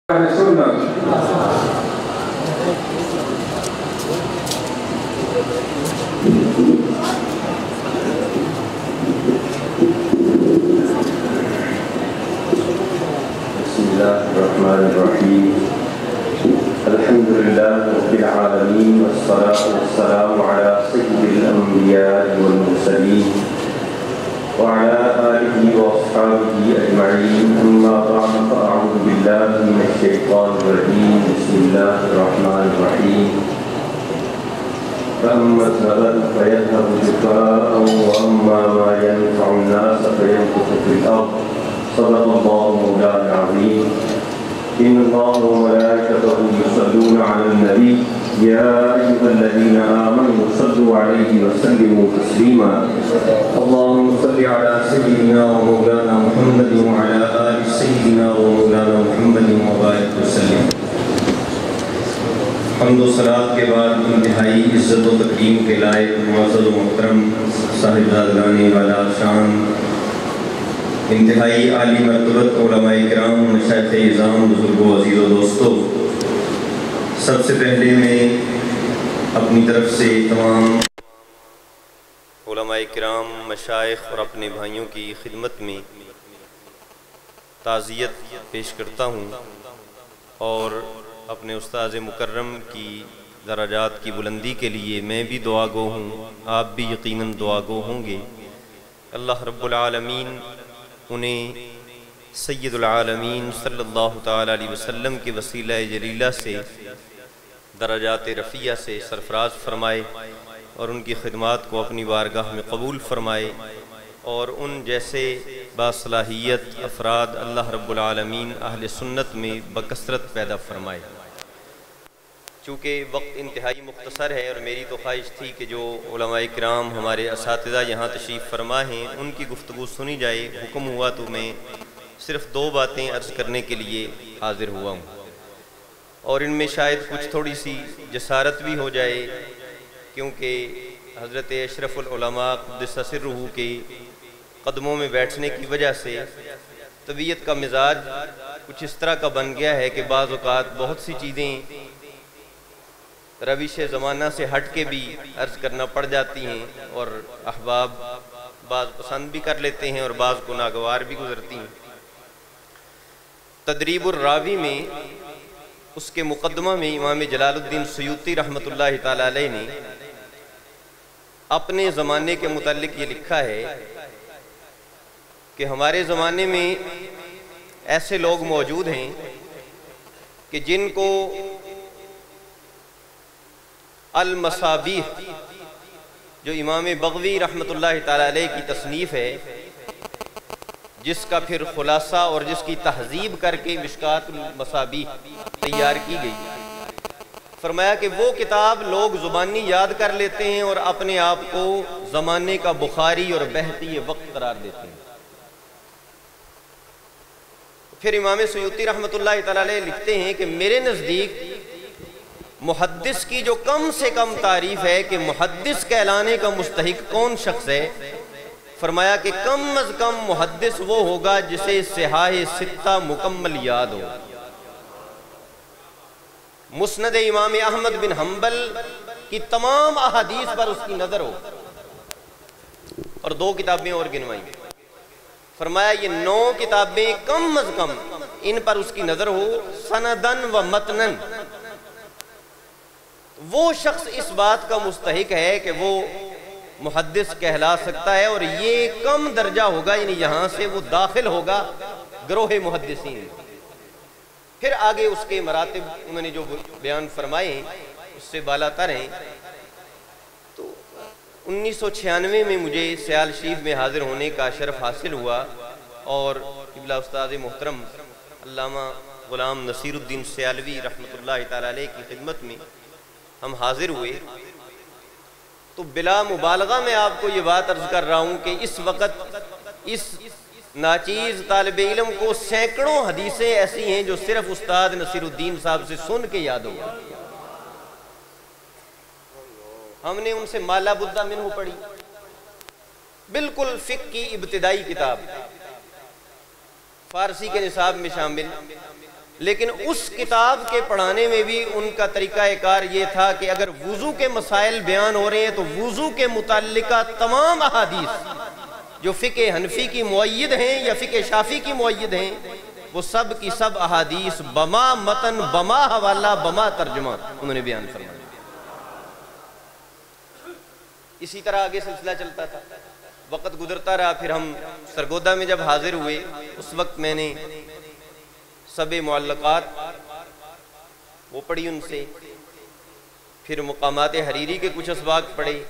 سننا بسم الله الرحمن الرحيم الحمد لله رب العالمين والصلاة والسلام على سيد الأنبياء والمرسلين وعلى آله وأصحابه أجمعين أما بعد فأعوذ بالله من الشيطان الرجيم بسم الله الرحمن الرحيم فأما الزبد فيذهب جفاء وأما ما ينفع الناس فيمكث في الأرض صدق الله مولانا العظيم إن الله وملائكته يصلون على النبي يا أيها الذين آمنوا صلوا عليه وسلموا تسليما اللهم صل على سيدنا ومولانا محمد وعلى آل سيدنا ومولانا محمد وبارك وسلم حمد و صلاة کے بعد انتہائی عزت و تکریم کے لائق معزز و محترم صاحبزادگان والا شان انتہائی عالی مرتبت علماء کرام مشائخ اعظام بزرگ و عزیز و دوستو، سب سے پہلے میں اپنی طرف سے تمام علماء کرام مشائخ اور اپنے بھائیوں کی خدمت میں تعزیت پیش کرتا ہوں اور اپنے استاذ مکرم کی درجات کی بلندی کے لیے میں بھی دعا گو ہوں، آپ بھی یقیناً دعا گو ہوں گے۔ اللہ رب العالمین انہیں سید العالمین صلی اللہ تعالیٰ علیہ وسلم کے وسیلہ جلیلہ سے درجات رفیعہ سے سرفراز فرمائے اور ان کی خدمات کو اپنی بارگاہ میں قبول فرمائے اور ان جیسے باصلاحیت افراد اللہ رب العالمین اہل سنت میں بکثرت پیدا فرمائے۔ چونکہ وقت انتہائی مختصر ہے اور میری تو خواہش تھی کہ جو علماء کرام ہمارے اساتذہ یہاں تشریف فرما ہیں ان کی گفتگو سنی جائے، حکم ہوا تو میں صرف 2 باتیں عرض کرنے کے لیے حاضر ہوا ہوں اور ان میں شاید کچھ تھوڑی سی جسارت بھی ہو جائے، کیونکہ حضرت اشرف العلماء قدس سرہ کے قدموں میں بیٹھنے کی وجہ سے طبیعت کا مزاج کچھ اس طرح کا بن گیا ہے کہ بعض اوقات بہت سی چیزیں روش زمانہ سے ہٹ کے بھی عرض کرنا پڑ جاتی ہیں اور احباب بعض پسند بھی کر لیتے ہیں اور بعض کو ناگوار بھی گزرتی ہیں۔ تدریب الراوی میں اس کے مقدمہ میں امام جلال الدین سیوطی رحمۃ اللہ تعالیٰ علیہ نے اپنے زمانے کے متعلق یہ لکھا ہے کہ ہمارے زمانے میں ایسے لوگ موجود ہیں کہ جن کو المصابیح جو امام بغوی رحمۃ اللہ تعالیٰ علیہ کی تصنیف ہے، جس کا پھر خلاصہ اور جس کی تہذیب کر کے مشکات المصابیح تیار کی گئی، فرمایا کہ وہ کتاب لوگ زبانی یاد کر لیتے ہیں اور اپنے آپ کو زمانے کا بخاری اور بہتی وقت قرار دیتے ہیں۔ پھر امام سیوطی رحمۃ اللہ تعالیٰ علیہ لکھتے ہیں کہ میرے نزدیک محدث کی جو کم سے کم تعریف ہے کہ محدث کہلانے کا مستحق کون شخص ہے، فرمایا کہ کم از کم محدث وہ ہوگا جسے صحاح ستہ مکمل یاد ہو، مسند امام احمد بن حنبل کی تمام احادیث پر اس کی نظر ہو، اور 2 کتابیں اور گنوائی، فرمایا یہ 9 کتابیں کم از کم ان پر اس کی نظر ہو سندن و متنن، وہ شخص اس بات کا مستحق ہے کہ وہ محدث کہلا سکتا ہے اور یہ کم درجہ ہوگا، یعنی یہاں سے وہ داخل ہوگا گروہ محدثین۔ پھر آگے اس کے مراتب انہوں نے جو بیان فرمائے اس سے بالا تر ہیں۔ تو 1996 میں مجھے سیال شریف میں حاضر ہونے کا شرف حاصل ہوا اور قبلہ استاد محترم علامہ غلام نصیر الدین سیالوی رحمۃ اللہ تعالیٰ علیہ کی خدمت میں ہم حاضر ہوئے، تو بلا مبالغہ میں آپ کو یہ بات عرض کر رہا ہوں کہ اس وقت اس ناچیز طالب علم کو سینکڑوں حدیثیں ایسی ہیں جو صرف استاد نصیر الدین صاحب سے سن کے یاد ہوگا۔ ہم نے ان سے مالا بدہ منہ پڑھی، بالکل فقہ کی ابتدائی کتاب، فارسی کے نصاب میں شامل، لیکن اس کتاب کے پڑھانے میں بھی ان کا طریقہ کار یہ تھا کہ اگر وضو کے مسائل بیان ہو رہے ہیں تو وضو کے متعلقہ تمام احادیث جو فقہ حنفی کی مؤید ہیں یا فقہ شافعی کی مؤید ہیں وہ سب کی سب احادیث بما متن بما حوالہ بما ترجمہ انہوں نے بیان فرمایا۔ اسی طرح آگے سلسلہ چلتا تھا، وقت گزرتا رہا، پھر ہم سرگودا میں جب حاضر ہوئے اس وقت میں نے سب معلقات وہ پڑھی ان سے، پھر مقامات حریری کے کچھ اسباق پڑھے،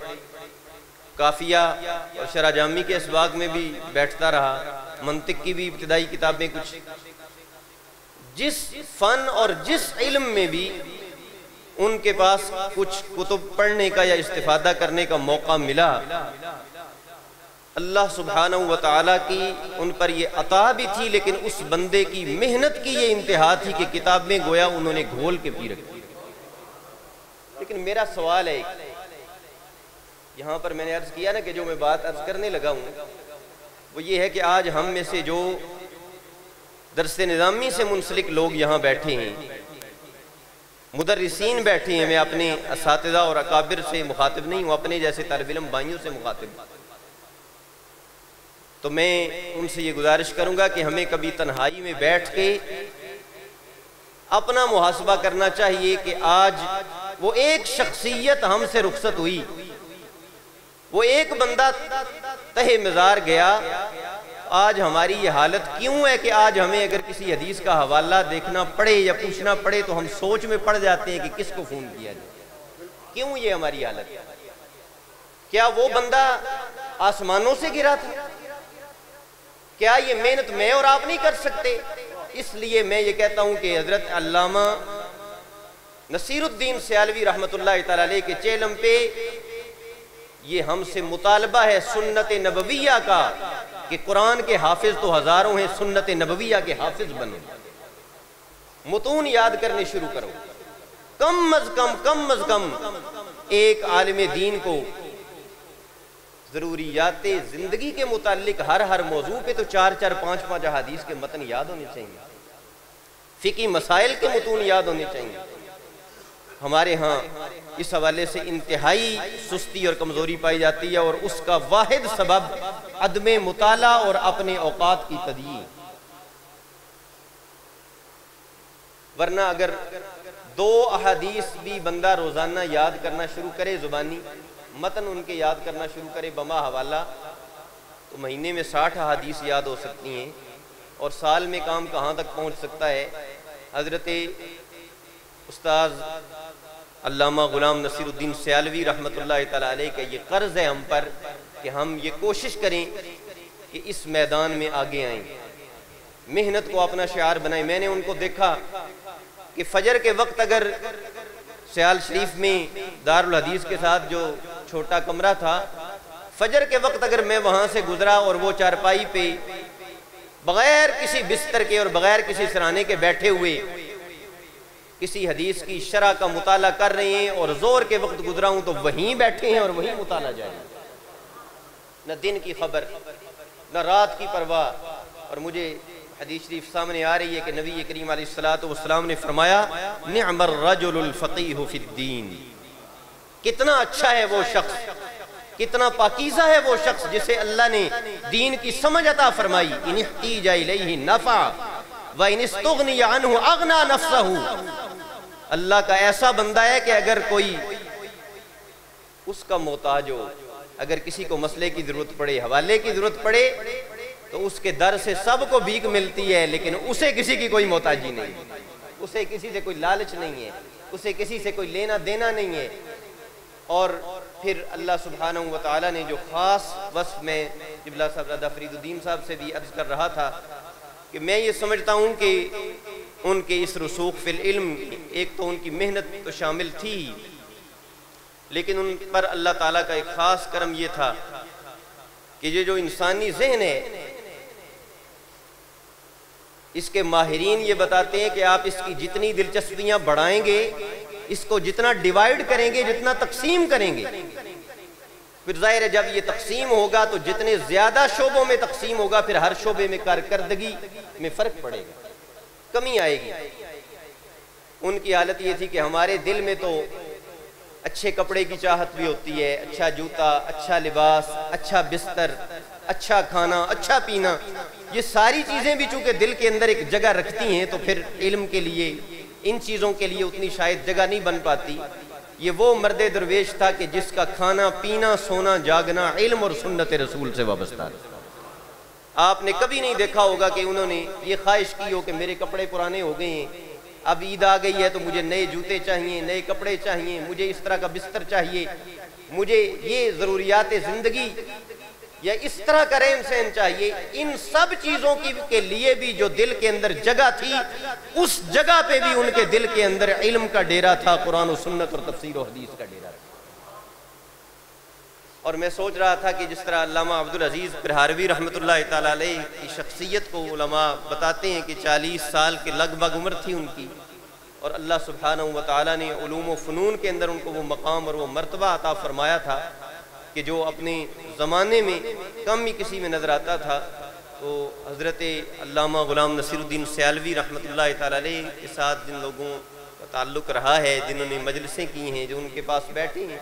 کافیہ اور شرح جامی کے اسباق میں بھی بیٹھتا رہا، منطق کی بھی ابتدائی کتابیں کچھ، جس فن اور جس علم میں بھی ان کے پاس کچھ کتب پڑھنے کا یا استفادہ کرنے کا موقع ملا، اللہ سبحانہ وتعالی کی ان پر یہ عطا بھی تھی، لیکن اس بندے کی محنت کی یہ انتہا تھی کہ کتابیں گویا انہوں نے گھول کے پی رکھی۔ لیکن میرا سوال ہے، یہاں پر میں نے عرض کیا نا کہ جو میں بات عرض کرنے لگا ہوں وہ یہ ہے کہ آج ہم میں سے جو درس نظامی سے منسلک لوگ یہاں بیٹھے ہیں، مدرسین بیٹھے ہیں، میں اپنے اساتذہ اور اکابر سے مخاطب نہیں ہوں، اپنے جیسے طالب علم بھائیوں سے مخاطب ہوں، تو میں ان سے یہ گزارش کروں گا کہ ہمیں کبھی تنہائی میں بیٹھ کے اپنا محاسبہ کرنا چاہیے کہ آج وہ ایک شخصیت ہم سے رخصت ہوئی، وہ ایک بندہ تہہ مزار گیا، آج ہماری یہ حالت کیوں ہے کہ آج ہمیں اگر کسی حدیث کا حوالہ دیکھنا پڑے یا پوچھنا پڑے تو ہم سوچ میں پڑ جاتے ہیں کہ کس کو فون کیا جائے؟ کیوں یہ ہماری حالت ہے؟ کیا وہ بندہ آسمانوں سے گرا تھا؟ کیا یہ محنت میں اور آپ نہیں کر سکتے؟ اس لیے میں یہ کہتا ہوں کہ حضرت علامہ نصیر الدین سیالوی رحمۃ اللہ تعالی علیہ کے چہلم پہ یہ ہم سے مطالبہ ہے سنت نبویہ کا کہ قرآن کے حافظ تو ہزاروں ہیں، سنت نبویہ کے حافظ بنو، متون یاد کرنے شروع کرو، کم از کم ایک عالم دین کو ضروریات زندگی کے متعلق ہر موضوع پہ تو 4 5 احادیث کے متن یاد ہونے چاہیے، فقہی مسائل کے متون یاد ہونے چاہیے۔ ہمارے ہاں اس حوالے سے انتہائی سستی اور کمزوری پائی جاتی ہے، اور اس کا واحد سبب عدم مطالعہ اور اپنے اوقات کی تضییع۔ ورنہ اگر 2 احادیث بھی بندہ روزانہ یاد کرنا شروع کرے، زبانی متن ان کے یاد کرنا شروع کرے بما حوالہ، تو مہینے میں 60 احادیث یاد ہو سکتی ہیں، اور سال میں کام کہاں تک پہنچ سکتا ہے۔ حضرت استاذ علامہ غلام نصیر الدین سیالوی رحمۃ اللہ تعالی علیہ کا یہ قرض ہے ہم پر کہ ہم یہ کوشش کریں کہ اس میدان میں آگے آئیں، محنت کو اپنا شعار بنائیں۔ میں نے ان کو دیکھا کہ فجر کے وقت اگر سیال شریف میں دارالحدیث کے ساتھ جو چھوٹا کمرہ تھا، فجر کے وقت اگر میں وہاں سے گزرا اور وہ چارپائی پہ بغیر کسی بستر کے اور بغیر کسی سرانے کے بیٹھے ہوئے کسی حدیث کی شرح کا مطالعہ کر رہے ہیں، اور زور کے وقت گزرا ہوں تو وہیں بیٹھے ہیں اور وہیں مطالعہ جاری، نہ دن کی خبر نہ رات کی پرواہ۔ اور مجھے حدیث شریف سامنے آ رہی ہے کہ نبی کریم علیہ الصلوۃ والسلام نے فرمایا نعم الرجل الفقیہ فی الدین، کتنا اچھا ہے وہ شخص، کتنا پاکیزہ ہے وہ شخص جسے اللہ نے دین کی سمجھ عطا فرمائی۔ ان احتیج الیہ نفع وَإِنِ اسْتُغْنِيَ عَنْهُ أَغْنَى نَفْسَهُ، اللہ کا ایسا بندہ ہے کہ اگر کوئی اس کا محتاج ہو، اگر کسی کو مسئلے کی ضرورت پڑے، حوالے کی ضرورت پڑے، تو اس کے در سے سب کو بھیک ملتی ہے، لیکن اسے کسی کی کوئی محتاجی نہیں، اسے کسی سے کوئی لالچ نہیں ہے، اسے کسی سے کوئی لینا دینا نہیں ہے۔ اور پھر اللہ سبحانہ وتعالی نے جو خاص وصف میں جبلہ صاحب رضا فرید الدین صاحب سے بھی عرض کر رہا تھا کہ میں یہ سمجھتا ہوں کہ ان کے اس رسوخ فی العلم ایک تو ان کی محنت تو شامل تھی، لیکن ان پر اللہ تعالیٰ کا ایک خاص کرم یہ تھا کہ یہ جو انسانی ذہن ہے، اس کے ماہرین یہ بتاتے ہیں کہ آپ اس کی جتنی دلچسپیاں بڑھائیں گے، اس کو جتنا ڈیوائیڈ کریں گے، جتنا تقسیم کریں گے، پھر ظاہر ہے جب یہ تقسیم ہوگا تو جتنے زیادہ شعبوں میں تقسیم ہوگا، پھر ہر شعبے میں کارکردگی میں فرق پڑے گا۔ کمی آئے گی۔ ان کی حالت یہ تھی کہ ہمارے دل میں تو اچھے کپڑے کی چاہت بھی ہوتی ہے، اچھا جوتا، اچھا لباس، اچھا بستر، اچھا کھانا، اچھا پینا، یہ ساری چیزیں بھی چونکہ دل کے اندر ایک جگہ رکھتی ہیں تو پھر علم کے لیے، ان چیزوں کے لیے اتنی شاید جگہ نہیں بن پاتی۔ یہ وہ مرد درویش تھا کہ جس کا کھانا پینا سونا جاگنا علم اور سنت رسول سے وابستہ تھا۔ آپ نے کبھی نہیں دیکھا ہوگا کہ انہوں نے یہ خواہش کی ہو کہ میرے کپڑے پرانے ہو گئے ہیں، اب عید آ گئی ہے تو مجھے نئے جوتے چاہیے، نئے کپڑے چاہیے، مجھے اس طرح کا بستر چاہیے، مجھے یہ ضروریات زندگی یا اس طرح کا رہن سہن چاہیے۔ ان سب چیزوں کے لیے بھی جو دل کے اندر جگہ تھی، اس جگہ پہ بھی ان کے دل کے اندر علم کا ڈیرا تھا، قرآن و سنت اور تفسیر و حدیث کا ڈیرا تھا۔ اور میں سوچ رہا تھا کہ جس طرح علامہ عبدالعزیز برہاروی رحمۃ اللہ تعالیٰ علیہ کی شخصیت کو علماء بتاتے ہیں کہ 40 سال کے لگ بھگ عمر تھی ان کی، اور اللہ سبحانہ و تعالیٰ نے علوم و فنون کے اندر ان کو وہ مقام اور وہ مرتبہ عطا فرمایا تھا کہ جو اپنے زمانے میں کم ہی کسی میں نظر آتا تھا۔ تو حضرت علامہ غلام نصیر الدین سیالوی رحمۃ اللہ تعالیٰ علیہ کے ساتھ جن لوگوں کا تعلق رہا ہے، جنہوں نے مجلسیں کی ہیں، جو ان کے پاس بیٹھے ہیں،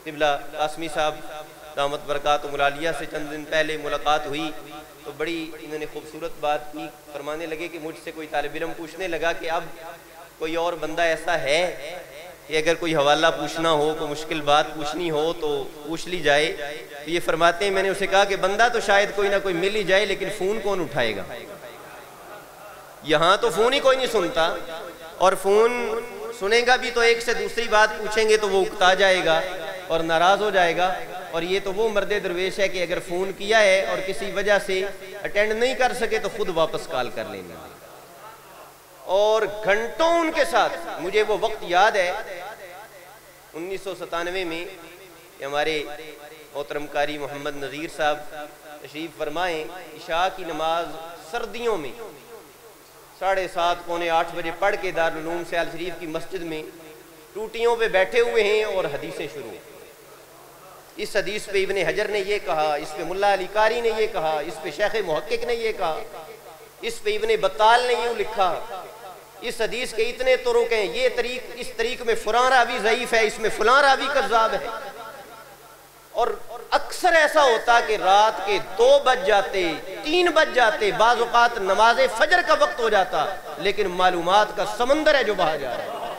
قبلہ قاسمی صاحب دامت برکاتہم العالیہ سے چند دن پہلے ملاقات ہوئی تو بڑی انہوں نے خوبصورت بات کی، فرمانے لگے کہ مجھ سے کوئی طالب علم پوچھنے لگا کہ اب کوئی اور بندہ ایسا ہے کہ اگر کوئی حوالہ پوچھنا ہو، کوئی مشکل بات پوچھنی ہو تو پوچھ لی جائے۔ تو یہ فرماتے ہیں میں نے اسے کہا کہ بندہ تو شاید کوئی نہ کوئی مل ہی جائے، لیکن فون کون اٹھائے گا؟ یہاں تو فون ہی کوئی نہیں سنتا، اور فون سنے گا بھی تو ایک سے دوسری بات پوچھیں گے تو وہ اکتا جائے گا اور ناراض ہو جائے گا۔ اور یہ تو وہ مرد درویش ہے کہ اگر فون کیا ہے اور کسی وجہ سے اٹینڈ نہیں کر سکے تو خود واپس کال کر لیں گے، اور گھنٹوں ان کے ساتھ۔ مجھے وہ وقت یاد ہے 1997 میں ہمارے محترم قاری محمد نذیر صاحب تشریف فرمائیں، عشاء کی نماز سردیوں میں 7:30 پونے 8 بجے پڑھ کے دارالعلوم سیال شریف کی مسجد میں ٹوٹیوں پہ بیٹھے ہوئے ہیں اور حدیثیں شروع۔ اس حدیث پہ ابن حجر نے یہ کہا، اس پہ ملا علی قاری نے یہ کہا، اس پہ شیخ محقق نے یہ کہا، اس پہ ابن بطال نے یوں لکھا، اس حدیث کے اتنے طرق ہیں، یہ طریق، اس طریق میں فلاں راوی ضعیف ہے، اس میں فلاں راوی کذاب ہے۔ اور اکثر ایسا ہوتا کہ رات کے 2 بج جاتے، 3 بج جاتے، بعض اوقات نماز فجر کا وقت ہو جاتا، لیکن معلومات کا سمندر ہے جو بہا جا رہا ہے،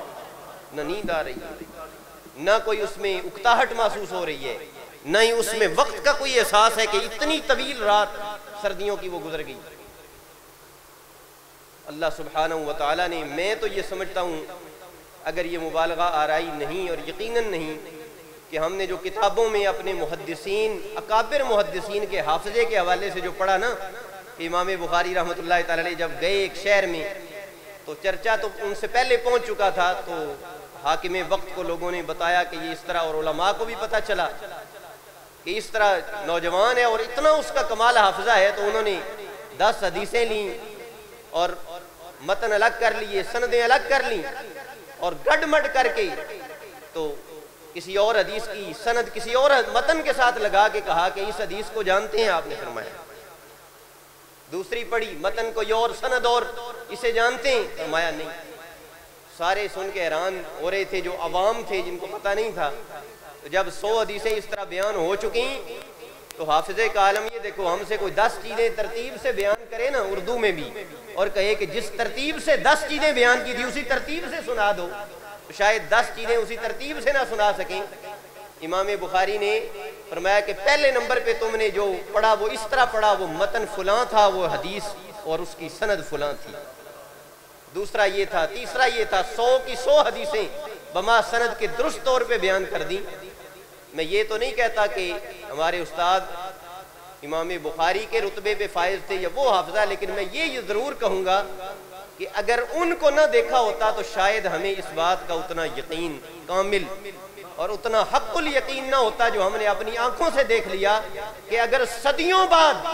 نہ نیند آ رہی ہے، نہ کوئی اس میں اکتاہٹ محسوس ہو رہی ہے، نہ ہی اس میں وقت کا کوئی احساس ہے کہ اتنی طویل رات سردیوں کی وہ گزر گئی۔ اللہ سبحانہ و تعالیٰ نے، میں تو یہ سمجھتا ہوں اگر یہ مبالغہ آرائی نہیں اور یقیناً نہیں کہ ہم نے جو کتابوں میں اپنے محدثین، اکابر محدثین کے حافظے کے حوالے سے جو پڑھا نا، کہ امام بخاری رحمۃ اللہ تعالی علیہ جب گئے ایک شہر میں تو چرچا تو ان سے پہلے پہنچ چکا تھا، تو حاکم وقت کو لوگوں نے بتایا کہ یہ اس طرح، اور علماء کو بھی پتہ چلا کہ اس طرح نوجوان ہے اور اتنا اس کا کمال حافظہ ہے، تو انہوں نے 10 حدیثیں لیں اور متن الگ کر لیے، سندیں الگ کر لیں، اور گڈ مڈ کر کے تو کسی اور حدیث کی سند کسی اور متن کے ساتھ لگا کے کہا کہ اس حدیث کو جانتے ہیں آپ نے؟ فرمایا۔ دوسری پڑھی، متن کوئی اور سند اور، اسے جانتے ہیں؟ فرمایا نہیں۔ سارے سن کے حیران ہو رہے تھے جو عوام تھے، جن کو پتہ نہیں تھا۔ تو جب 100 حدیثیں اس طرح بیان ہو چکی تو حافظے کا عالم یہ دیکھو، ہم سے کوئی 10 چیزیں ترتیب سے بیان کرے نا اردو میں بھی، اور کہے کہ جس ترتیب سے 10 چیزیں بیان کی تھی اسی ترتیب سے سنا دو، تو شاید 10 چیزیں اسی ترتیب سے نہ سنا سکیں۔ امام بخاری نے فرمایا کہ پہلے نمبر پہ تم نے جو پڑھا وہ اس طرح پڑھا، وہ متن فلاں تھا، وہ حدیث اور اس کی سند فلاں تھی۔ دوسرا یہ تھا، تیسرا یہ تھا، 100 کی 100 حدیثیں بما سند کے درست طور پہ بیان کر دیں۔ میں یہ تو نہیں کہتا کہ ہمارے استاد امام بخاری کے رتبے پہ فائز تھے یا وہ حافظہ، لیکن میں یہ ضرور کہوں گا کہ اگر ان کو نہ دیکھا ہوتا تو شاید ہمیں اس بات کا اتنا یقین کامل اور اتنا حق الیقین نہ ہوتا جو ہم نے اپنی آنکھوں سے دیکھ لیا، کہ اگر صدیوں بعد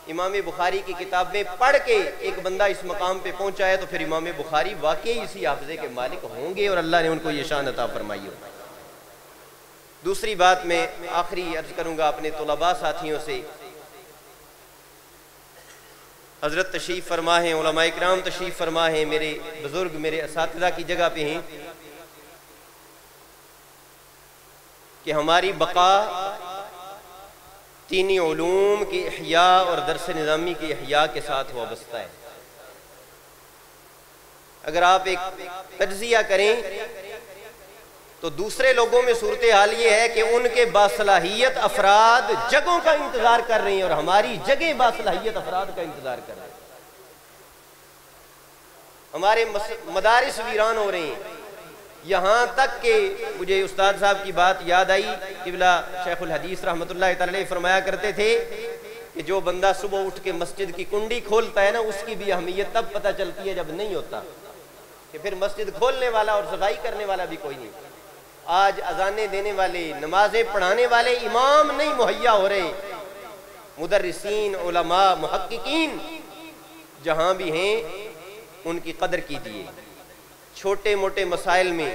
امام بخاری کی کتابیں پڑھ کے ایک بندہ اس مقام پہ پہنچا ہے تو پھر امام بخاری واقعی اسی حافظے کے مالک ہوں گے، اور اللہ نے ان کو یہ شان عطا فرمائی ہو۔ دوسری بات میں آخری عرض کروں گا اپنے طلباء ساتھیوں سے حضرت تشریف فرما ہیں، علماء کرام تشریف فرما ہیں، میرے بزرگ میرے اساتذہ کی جگہ پہ ہیں کہ ہماری بقا دینی علوم کی احیاء اور درس نظامی کی احیاء کے ساتھ وابستہ ہے۔ اگر آپ ایک تجزیہ کریں تو دوسرے لوگوں میں صورتحال یہ ہے کہ ان کے باصلاحیت افراد جگہوں کا انتظار کر رہے ہیں اور ہماری جگہیں باصلاحیت افراد کا انتظار کر رہے ہیں۔ ہمارے مدارس ویران ہو رہے ہیں، یہاں تک کہ مجھے استاد صاحب کی بات یاد آئی، قبلہ شیخ الحدیث رحمۃ اللہ تعالی علیہ فرمایا کرتے تھے کہ جو بندہ صبح اٹھ کے مسجد کی کنڈی کھولتا ہے نا، اس کی بھی اہمیت تب پتہ چلتی ہے جب نہیں ہوتا، کہ پھر مسجد کھولنے والا اور صفائی کرنے والا بھی کوئی نہیں۔ آج اذانیں دینے والے، نمازیں پڑھانے والے امام نہیں مہیا ہو رہے، مدرسین، علماء، محققین جہاں بھی ہیں ان کی قدر کیجیے۔ چھوٹے موٹے مسائل میں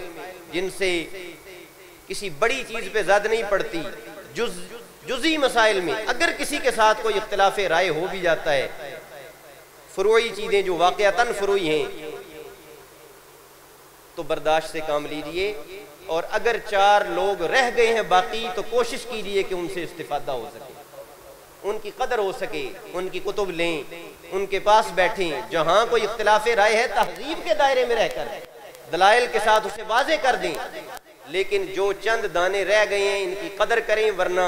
جن سے کسی بڑی چیز پہ زد نہیں پڑتی، جزئی مسائل میں اگر کسی کے ساتھ کوئی اختلاف رائے ہو بھی جاتا ہے، فروعی چیزیں جو واقعتاً فروعی ہیں تو برداشت سے کام لیجئے، اور اگر 4 لوگ رہ گئے ہیں باقی تو کوشش کیجئے کہ ان سے استفادہ ہو سکے، ان کی قدر ہو سکے، ان کی کتب لیں، ان کے پاس بیٹھیں، جہاں کوئی اختلاف رائے ہے تہذیب کے دائرے میں رہ کر دلائل کے ساتھ اسے واضح کر دیں، لیکن جو چند دانے رہ گئے ہیں ان کی قدر کریں، ورنہ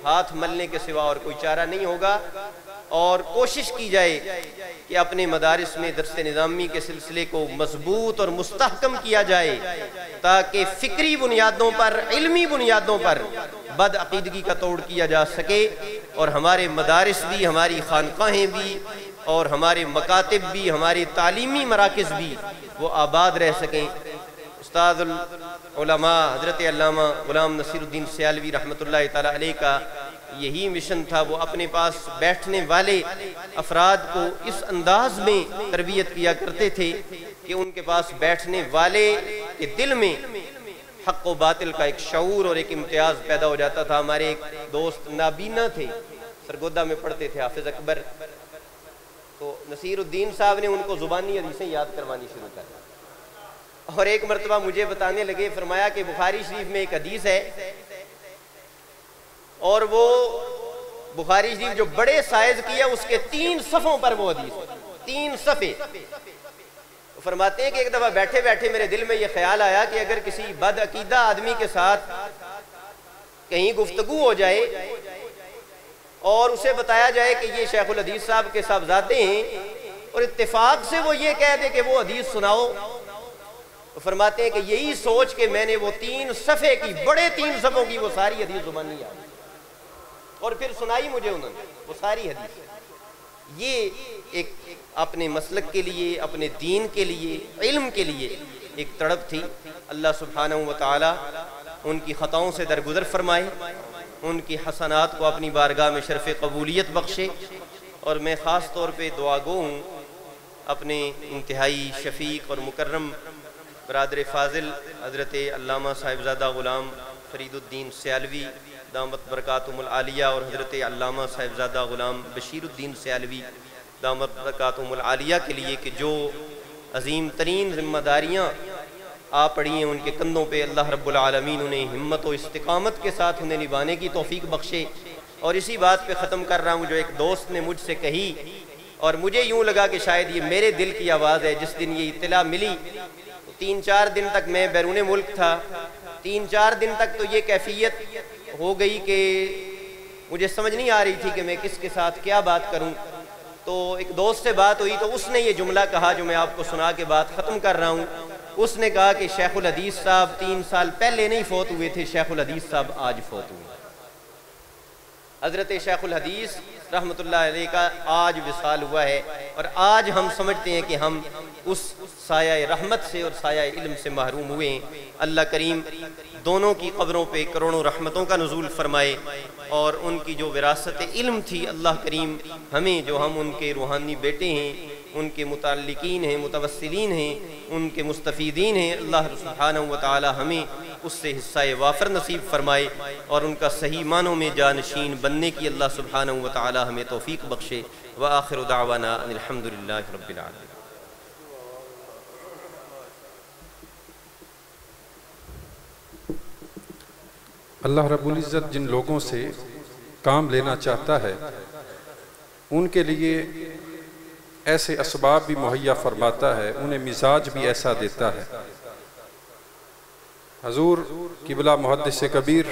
ہاتھ ملنے کے سوا اور کوئی چارہ نہیں ہوگا۔ اور کوشش کی جائے کہ اپنے مدارس میں درس نظامی کے سلسلے کو مضبوط اور مستحکم کیا جائے، تاکہ فکری بنیادوں پر، علمی بنیادوں پر بد عقیدگی کا توڑ کیا جا سکے، اور ہمارے مدارس بھی، ہماری خانقاہیں بھی، اور ہمارے مکاتب بھی، ہمارے تعلیمی مراکز بھی وہ آباد رہ سکیں۔ استاد العلماء حضرت علامہ غلام نصیر الدین سیالوی رحمۃ اللہ تعالی علیہ کا یہی مشن تھا، وہ اپنے پاس بیٹھنے والے افراد کو اس انداز میں تربیت کیا کرتے تھے کہ ان کے پاس بیٹھنے والے کے دل میں حق و باطل کا ایک شعور اور ایک امتیاز پیدا ہو جاتا تھا۔ ہمارے ایک دوست نابینا تھے، سرگودا میں پڑھتے تھے، حافظ اکبر، تو نصیر الدین صاحب نے ان کو زبانی حدیثیں یاد کروانی شروع کر دی، اور ایک مرتبہ مجھے بتانے لگے، فرمایا کہ بخاری شریف میں ایک حدیث ہے، اور وہ بخاری شریف جو بڑے سائز کی ہے اس کے 3 صفحوں پر وہ حدیث ہے، 3 صفحے۔ فرماتے ہیں کہ ایک دفعہ بیٹھے بیٹھے میرے دل میں یہ خیال آیا کہ اگر کسی بد عقیدہ آدمی کے ساتھ کہیں گفتگو ہو جائے اور اسے بتایا جائے کہ یہ شیخ الحدیث صاحب کے صاحبزادے ہیں، اور اتفاق سے وہ یہ کہہ دے کہ وہ حدیث سناؤ، تو فرماتے ہیں کہ یہی سوچ کہ میں نے وہ 3 صفحے کی، بڑے 3 صفحوں کی وہ ساری حدیث زبانی یاد، اور پھر سنائی مجھے انہوں نے وہ ساری حدیث۔ یہ ایک اپنے مسلک کے لیے، اپنے دین کے لیے، علم کے لیے ایک تڑپ تھی۔ اللہ سبحانہ و تعالی ان کی خطاؤں سے درگزر فرمائے، ان کی حسنات کو اپنی بارگاہ میں شرف قبولیت بخشے، اور میں خاص طور پہ دعا گو ہوں اپنے انتہائی شفیق اور مکرم برادر فاضل حضرت علامہ صاحبزادہ غلام فرید الدین سیالوی دامت برکاتہم العالیہ، اور حضرت علامہ صاحبزادہ غلام بشیر الدین سیالوی دامت برکاتہم العالیہ کے لیے کہ جو عظیم ترین ذمہ داریاں آ پڑی ہیں ان کے کندھوں پہ، اللہ رب العالمین انہیں ہمت و استقامت کے ساتھ انہیں نبھانے کی توفیق بخشے۔ اور اسی بات پہ ختم کر رہا ہوں جو ایک دوست نے مجھ سے کہی، اور مجھے یوں لگا کہ شاید یہ میرے دل کی آواز ہے۔ جس دن یہ اطلاع ملی 3-4 دن تک میں بیرون ملک تھا، 3-4 دن تک تو یہ کیفیت ہو گئی کہ مجھے سمجھ نہیں آ رہی تھی کہ میں کس کے ساتھ کیا بات کروں۔ تو ایک دوست سے بات ہوئی تو اس نے یہ جملہ کہا جو میں آپ کو سنا کے بات ختم کر رہا ہوں۔ اس نے کہا کہ شیخ الحدیث صاحب 3 سال پہلے نہیں فوت ہوئے تھے، شیخ الحدیث صاحب آج فوت ہوئے۔ حضرت شیخ الحدیث رحمۃ اللہ علیہ کا آج وصال ہوا ہے، اور آج ہم سمجھتے ہیں کہ ہم اس سایہ رحمت سے اور سایہ علم سے محروم ہوئے ہیں۔ اللہ کریم دونوں کی قبروں پہ کروڑوں رحمتوں کا نزول فرمائے، اور ان کی جو وراثت علم تھی اللہ کریم ہمیں، جو ہم ان کے روحانی بیٹے ہیں، ان کے متعلقین ہیں، متوسلین ہیں، ان کے مستفیدین ہیں، اللہ سبحانہ و تعالی ہمیں اس سے حصہ وافر نصیب فرمائے اور ان کا صحیح معنوں میں جانشین بننے کی اللہ سبحانہ و تعالی ہمیں توفیق بخشے۔ وآخر دعوانا ان الحمدللہ رب العالمین۔ اللہ رب العزت جن لوگوں سے کام لینا چاہتا ہے ان کے لیے ایسے اسباب بھی مہیا فرماتا ہے، انہیں مزاج بھی ایسا دیتا ہے۔ حضور قبلہ محدث کبیر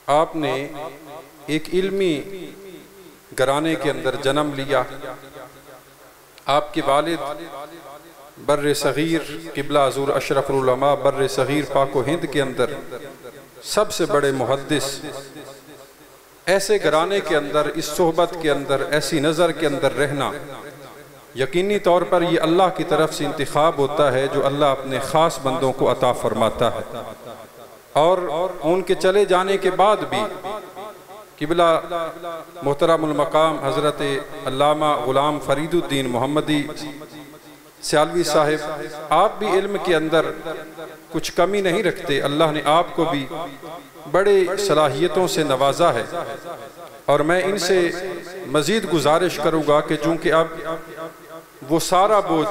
آپ نے ایک علمی گھرانے کے اندر جنم لیا۔ آپ کے والد بر صغیر قبلہ حضور اشرف العلماء بر صغیر پاک و ہند کے اندر سب سے بڑے محدث، ایسے گھرانے کے اندر، اس صحبت کے اندر، ایسی نظر کے اندر رہنا یقینی طور پر یہ اللہ کی طرف سے انتخاب ہوتا ہے جو اللہ اپنے خاص بندوں کو عطا فرماتا ہے۔ اور ان کے چلے جانے کے بعد بھی قبلہ محترم المقام حضرت علامہ غلام فرید الدین محمدی سیالوی صاحب، آپ بھی علم کے اندر کچھ کمی نہیں رکھتے، اللہ نے آپ کو بھی بڑے صلاحیتوں سے نوازا ہے۔ اور میں ان سے مزید گزارش کروں گا کہ چونکہ اب وہ سارا بوجھ